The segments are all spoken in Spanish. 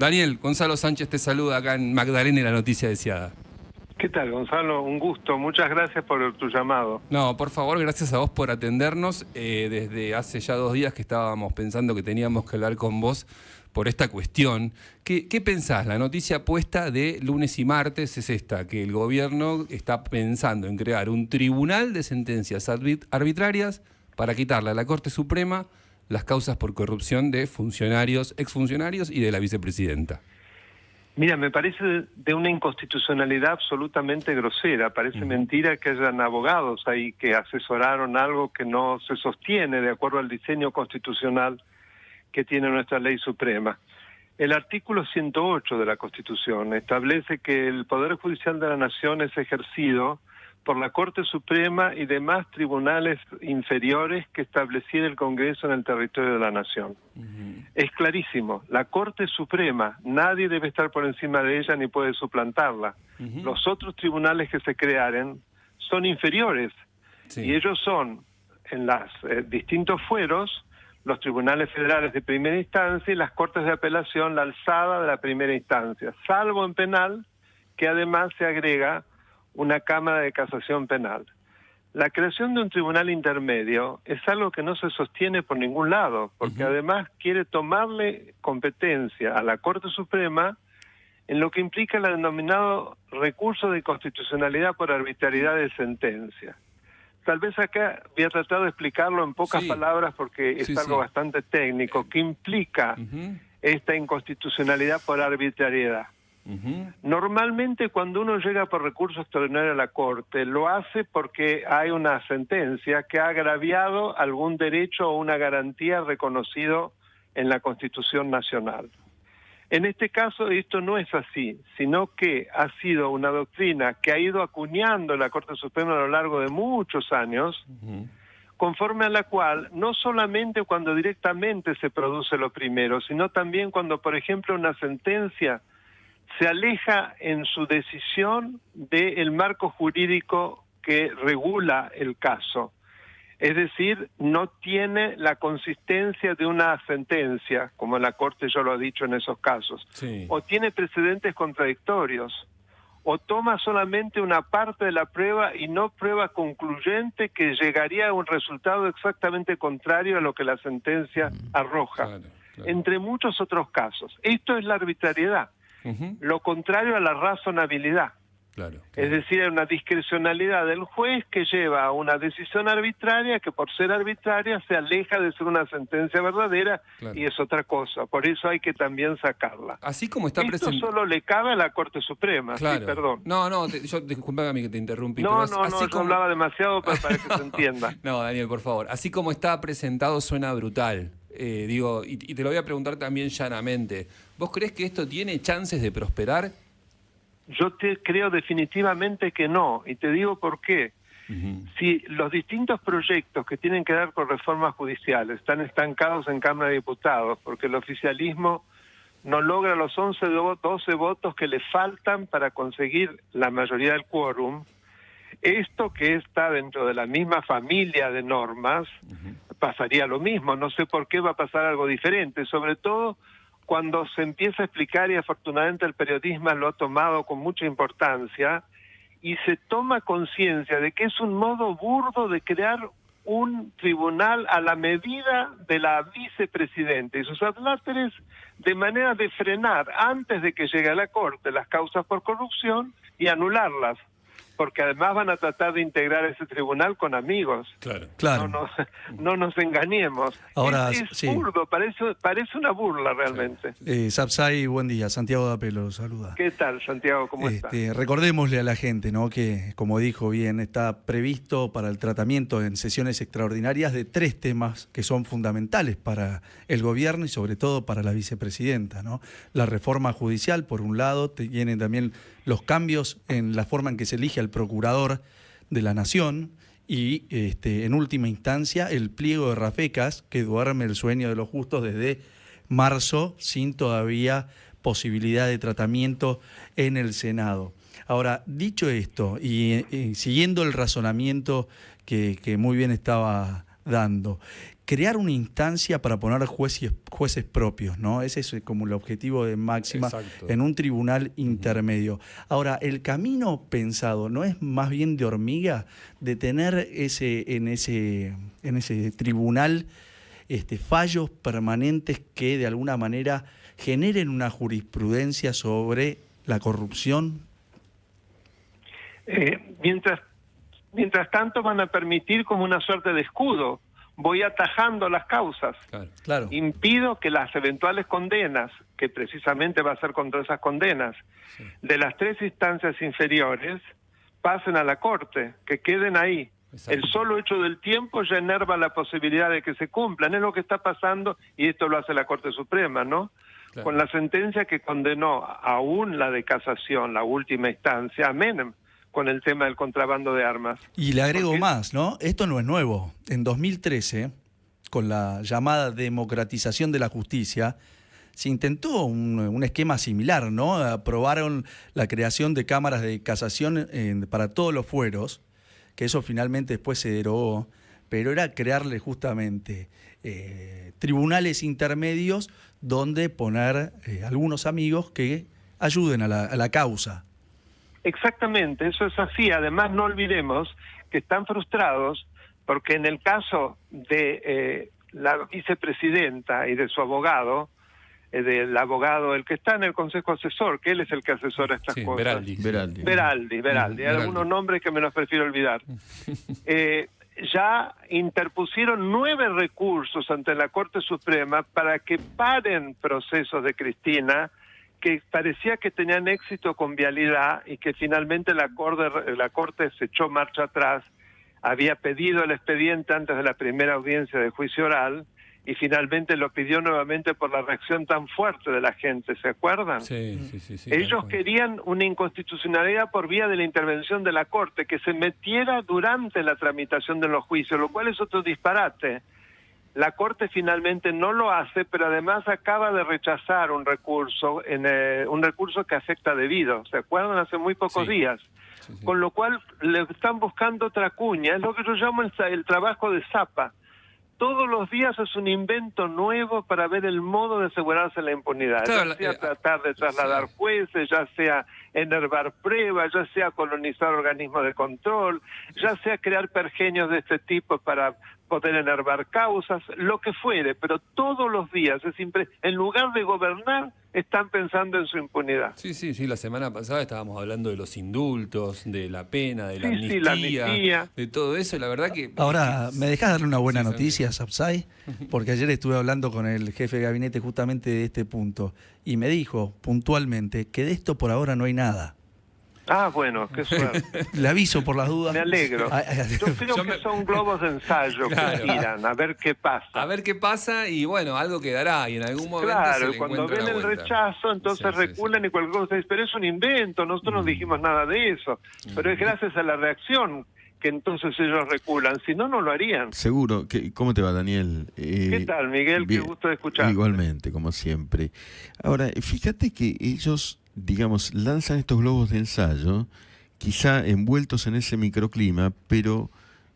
Daniel, Gonzalo Sánchez te saluda acá en Magdalena y la noticia deseada. ¿Qué tal, Gonzalo? Un gusto. Muchas gracias por tu llamado. No, por favor, gracias a vos por atendernos. Desde hace ya 2 días que estábamos pensando que teníamos que hablar con vos por esta cuestión. ¿Qué pensás? La noticia puesta de lunes y martes es esta, que el gobierno está pensando en crear un tribunal de sentencias arbitrarias para quitarle a la Corte Suprema las causas por corrupción de funcionarios, exfuncionarios y de la vicepresidenta. Mira, me parece de una inconstitucionalidad absolutamente grosera. Parece mentira que hayan abogados ahí que asesoraron algo que no se sostiene de acuerdo al diseño constitucional que tiene nuestra ley suprema. El artículo 108 de la Constitución establece que el Poder Judicial de la Nación es ejercido por la Corte Suprema y demás tribunales inferiores que estableciera el Congreso en el territorio de la Nación. Es clarísimo, la Corte Suprema, nadie debe estar por encima de ella ni puede suplantarla. Los otros tribunales que se crearen son inferiores, y ellos son, en los distintos fueros, los tribunales federales de primera instancia y las cortes de apelación, la alzada de la primera instancia, salvo en penal, que además se agrega una Cámara de Casación Penal. La creación de un tribunal intermedio es algo que no se sostiene por ningún lado, porque además quiere tomarle competencia a la Corte Suprema en lo que implica el denominado recurso de constitucionalidad por arbitrariedad de sentencia. Tal vez acá voy a tratar de explicarlo en pocas palabras porque es algo bastante técnico, que implica esta inconstitucionalidad por arbitrariedad. Normalmente cuando uno llega por recurso extraordinario a la Corte, lo hace porque hay una sentencia que ha agraviado algún derecho o una garantía reconocido en la Constitución Nacional. En este caso esto no es así, sino que ha sido una doctrina que ha ido acuñando la Corte Suprema a lo largo de muchos años, conforme a la cual no solamente cuando directamente se produce lo primero, sino también cuando, por ejemplo, una sentencia se aleja en su decisión del marco jurídico que regula el caso. Es decir, no tiene la consistencia de una sentencia, como la Corte ya lo ha dicho en esos casos, o tiene precedentes contradictorios, o toma solamente una parte de la prueba y no prueba concluyente que llegaría a un resultado exactamente contrario a lo que la sentencia arroja, entre muchos otros casos. Esto es la arbitrariedad. Lo contrario a la razonabilidad. Es decir, hay una discrecionalidad del juez que lleva a una decisión arbitraria que por ser arbitraria se aleja de ser una sentencia verdadera y es otra cosa. Por eso hay que también sacarla. Así como está Esto solo le cabe a la Corte Suprema. Sí, perdón. No, yo disculpame a mí que te interrumpí. No, pero yo hablaba demasiado para que se entienda. No, Daniel, por favor. Así como está presentado suena brutal. Y te lo voy a preguntar también llanamente. ¿Vos crees que esto tiene chances de prosperar? Yo creo definitivamente que no, y te digo por qué. Si los distintos proyectos que tienen que ver con reformas judiciales están estancados en Cámara de Diputados, porque el oficialismo no logra los 12 votos que le faltan para conseguir la mayoría del quórum, esto que está dentro de la misma familia de normas, pasaría lo mismo. No sé por qué va a pasar algo diferente, sobre todo cuando se empieza a explicar, y afortunadamente el periodismo lo ha tomado con mucha importancia, y se toma conciencia de que es un modo burdo de crear un tribunal a la medida de la vicepresidenta y sus adláteres, de manera de frenar antes de que llegue a la Corte las causas por corrupción y anularlas, porque además van a tratar de integrar ese tribunal con amigos. Claro. No nos engañemos. Ahora, es burdo, parece una burla realmente. Sapsay, buen día. Santiago Dapelo saluda. ¿Qué tal, Santiago? ¿Cómo estás? Recordémosle a la gente, ¿no?, que, como dijo bien, está previsto para el tratamiento en sesiones extraordinarias de 3 temas que son fundamentales para el gobierno y sobre todo para la vicepresidenta, ¿no? La reforma judicial, por un lado, tienen también los cambios en la forma en que se elige al procurador de la Nación y, en última instancia, el pliego de Rafecas, que duerme el sueño de los justos desde marzo sin todavía posibilidad de tratamiento en el Senado. Ahora, dicho esto y siguiendo el razonamiento que muy bien estaba dando. Crear una instancia para poner jueces propios, ¿no? Ese es como el objetivo de Máxima. Exacto. En un tribunal intermedio. Ahora, el camino pensado, ¿no es más bien de hormiga? De tener en ese tribunal fallos permanentes que de alguna manera generen una jurisprudencia sobre la corrupción. Mientras tanto van a permitir como una suerte de escudo. Voy atajando las causas. Claro. Impido que las eventuales condenas, que precisamente va a ser contra esas condenas, de las 3 instancias inferiores, pasen a la Corte, que queden ahí. Exacto. El solo hecho del tiempo ya enerva la posibilidad de que se cumplan. Es lo que está pasando, y esto lo hace la Corte Suprema, ¿no? Claro. Con la sentencia que condenó aún la de casación, la última instancia, a Menem, con el tema del contrabando de armas. Y le agrego más, ¿no? Esto no es nuevo. En 2013, con la llamada democratización de la justicia, se intentó un esquema similar, ¿no? Aprobaron la creación de cámaras de casación para todos los fueros, que eso finalmente después se derogó, pero era crearle justamente tribunales intermedios donde poner algunos amigos que ayuden a la causa. Exactamente, eso es así. Además, no olvidemos que están frustrados porque en el caso de la vicepresidenta y de su abogado, del abogado, el que está en el Consejo Asesor, que él es el que asesora estas cosas. Beraldi. Hay algunos nombres que me los prefiero olvidar. Ya interpusieron 9 recursos ante la Corte Suprema para que paren procesos de Cristina, que parecía que tenían éxito con vialidad y que finalmente la Corte se echó marcha atrás, había pedido el expediente antes de la primera audiencia de juicio oral y finalmente lo pidió nuevamente por la reacción tan fuerte de la gente, ¿se acuerdan? Sí. Ellos querían una inconstitucionalidad por vía de la intervención de la Corte, que se metiera durante la tramitación de los juicios, lo cual es otro disparate. La Corte finalmente no lo hace, pero además acaba de rechazar un recurso que afecta a debido. ¿Se acuerdan? Hace muy pocos días. Sí. Con lo cual le están buscando otra cuña. Es lo que yo llamo el trabajo de Zapa. Todos los días es un invento nuevo para ver el modo de asegurarse la impunidad. Claro, ya sea tratar de trasladar jueces, ya sea enervar pruebas, ya sea colonizar organismos de control, ya sea crear pergenios de este tipo para poder enervar causas, lo que fuere, pero todos los días, en lugar de gobernar, están pensando en su impunidad. Sí, la semana pasada estábamos hablando de los indultos, de la pena, de la amnistía, de todo eso, la verdad que... Ahora, ¿me dejás darle una buena noticia, Sapsay? Porque ayer estuve hablando con el jefe de gabinete justamente de este punto, y me dijo puntualmente que de esto por ahora no hay nada. Ah, bueno, qué suerte. Le aviso por las dudas. Me alegro. Yo creo que son globos de ensayo que tiran, a ver qué pasa. A ver qué pasa y bueno, algo quedará y en algún momento claro, se cuando ven el rechazo, entonces reculan y cualquier cosa dice, pero es un invento, nosotros no dijimos nada de eso. Pero es gracias a la reacción que entonces ellos reculan, si no, no lo harían. Seguro. ¿Cómo te va, Daniel? ¿Qué tal, Miguel? Qué gusto de escuchar. Igualmente, como siempre. Ahora, fíjate que ellos, digamos, lanzan estos globos de ensayo, quizá envueltos en ese microclima, pero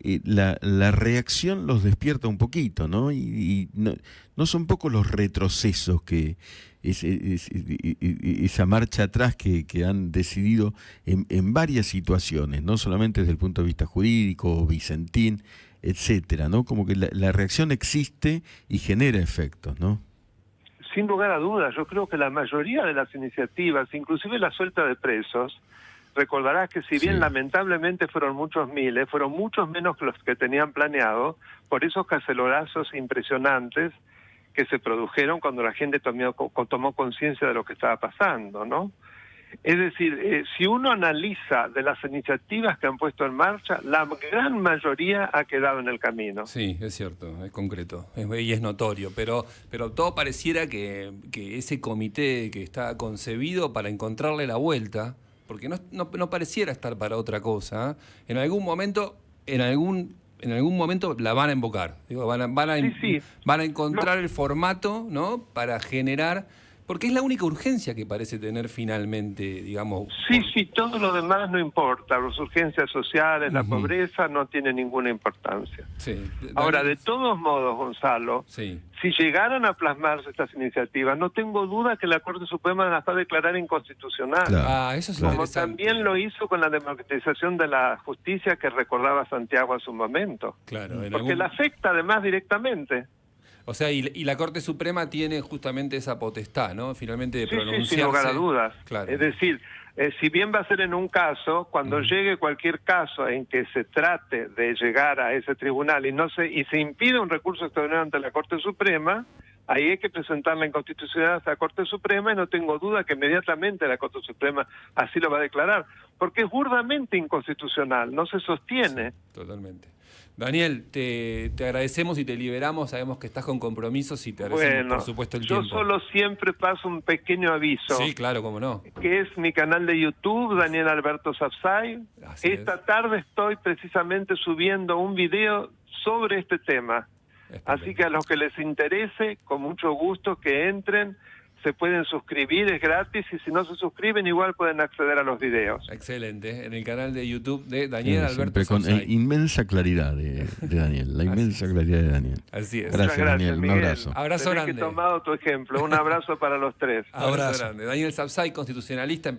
la reacción los despierta un poquito, ¿no? Y no son pocos los retrocesos que esa marcha atrás que han decidido en varias situaciones, no solamente desde el punto de vista jurídico, Vicentín, etcétera, ¿no? Como que la reacción existe y genera efectos, ¿no? Sin lugar a dudas, yo creo que la mayoría de las iniciativas, inclusive la suelta de presos, recordarás que si bien lamentablemente fueron muchos miles, fueron muchos menos que los que tenían planeado, por esos cacerolazos impresionantes que se produjeron cuando la gente tomó conciencia de lo que estaba pasando, ¿no? Es decir, si uno analiza de las iniciativas que han puesto en marcha, la gran mayoría ha quedado en el camino. Sí, es cierto, es concreto y es notorio, pero todo pareciera que ese comité que está concebido para encontrarle la vuelta, porque no pareciera estar para otra cosa, en algún momento la van a invocar. Digo, van a encontrar el formato, ¿no? Para generar Porque es la única urgencia que parece tener finalmente, digamos. Sí, todo lo demás no importa. Las urgencias sociales, la pobreza no tiene ninguna importancia. Sí. Ahora, de todos modos, Gonzalo, sí. Si llegaran a plasmarse estas iniciativas, no tengo duda que la Corte Suprema las va a declarar inconstitucional. Claro. Eso es Como interesante. también lo hizo con la democratización de la justicia que recordaba Santiago en su momento. Claro, Porque la afecta además directamente. O sea, y la Corte Suprema tiene justamente esa potestad, ¿no? Finalmente de pronunciarse. Sí, sin lugar a dudas. Claro. Es decir, si bien va a ser en un caso, cuando llegue cualquier caso en que se trate de llegar a ese tribunal y se impide un recurso extraordinario ante la Corte Suprema, ahí hay que presentar la inconstitucionalidad a la Corte Suprema y no tengo duda que inmediatamente la Corte Suprema así lo va a declarar, porque es burdamente inconstitucional, no se sostiene. Sí, totalmente. Daniel, te agradecemos y te liberamos, sabemos que estás con compromisos y te agradecemos por supuesto el tiempo. Yo solo siempre paso un pequeño aviso. Sí, claro, cómo no. Que es mi canal de YouTube, Daniel Alberto Sapsay. Esta tarde estoy precisamente subiendo un video sobre este tema. Así que a los que les interese, con mucho gusto que entren, se pueden suscribir, es gratis, y si no se suscriben igual pueden acceder a los videos. Excelente, en el canal de YouTube de Daniel Alberto Siempre con Sapsay. Inmensa claridad de Daniel, la inmensa claridad de Daniel. Así es. Gracias, Daniel, un Miguel. abrazo. Abrazo grande. Que he tomado tu ejemplo, un abrazo para los tres. Abrazo grande. Daniel Sapsay, constitucionalista.